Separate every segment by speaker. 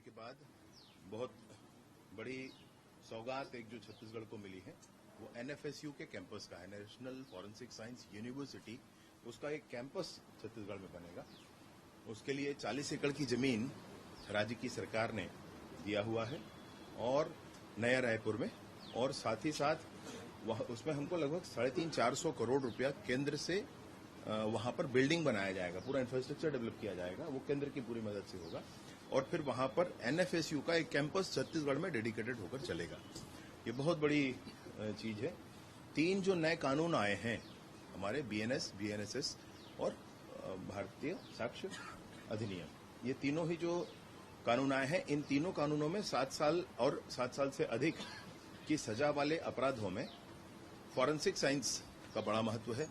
Speaker 1: के बाद बहुत बड़ी सौगात एक जो छत्तीसगढ़ को मिली है वो एनएफएसयू के कैंपस का है, नेशनल फॉरेंसिक साइंस यूनिवर्सिटी। उसका एक कैंपस छत्तीसगढ़ में बनेगा। उसके लिए 40 एकड़ की जमीन राज्य की सरकार ने दिया हुआ है और नया रायपुर में, और साथ ही साथ उसमें हमको लगभग 350-400 करोड़ रुपया केंद्र से वहां पर बिल्डिंग बनाया जाएगा, पूरा इंफ्रास्ट्रक्चर डेवलप किया जाएगा, वो केंद्र की पूरी मदद से होगा। और फिर वहां पर एनएफएसयू का एक कैंपस छत्तीसगढ़ में डेडिकेटेड होकर चलेगा। ये बहुत बड़ी चीज है। 3 जो नए कानून आए हैं हमारे, बीएनएस, बीएनएसएस और भारतीय साक्ष्य अधिनियम, ये तीनों ही जो कानून आए हैं, इन तीनों कानूनों में 7 साल और 7 साल से अधिक की सजा वाले अपराधों में फॉरेंसिक साइंस का बड़ा महत्व है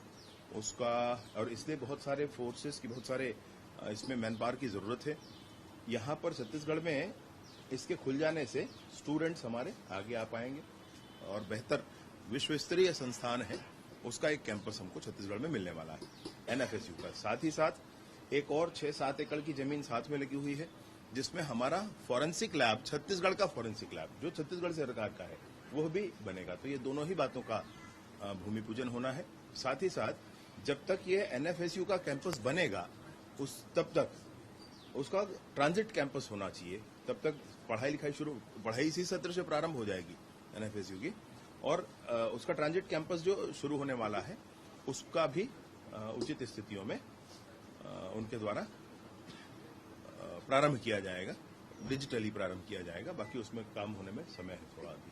Speaker 1: उसका, और इसलिए बहुत सारे फोर्सेस की, बहुत सारे इसमें मैन पावर की जरूरत है। यहाँ पर छत्तीसगढ़ में इसके खुल जाने से स्टूडेंट्स हमारे आगे आ पाएंगे और बेहतर विश्व स्तरीय संस्थान है उसका एक कैंपस हमको छत्तीसगढ़ में मिलने वाला है एनएफएसयू का। साथ ही साथ एक और 6-7 एकड़ की जमीन साथ में लगी हुई है जिसमें हमारा फॉरेंसिक लैब, छत्तीसगढ़ का फॉरेंसिक लैब जो छत्तीसगढ़ सरकार का है, वो भी बनेगा। तो ये दोनों ही बातों का भूमि पूजन होना है। साथ ही साथ जब तक ये एनएफएसयू का कैंपस बनेगा तब तक उसका ट्रांजिट कैंपस होना चाहिए। तब तक पढ़ाई इसी सत्र से प्रारंभ हो जाएगी एनएफएसयू की, और उसका ट्रांजिट कैंपस जो शुरू होने वाला है उसका भी उचित स्थितियों में उनके द्वारा प्रारंभ किया जाएगा, डिजिटली प्रारंभ किया जाएगा। बाकी उसमें काम होने में समय है थोड़ा अभी।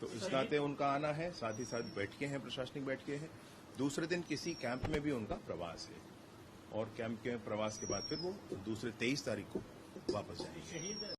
Speaker 1: तो इस नाते उनका आना है, साथ ही साथ बैठकें हैं, प्रशासनिक बैठकें हैं। दूसरे दिन किसी कैंप में भी उनका प्रवास है और कैंप के प्रवास के बाद फिर वो दूसरे 23 तारीख को वापस जाएंगे।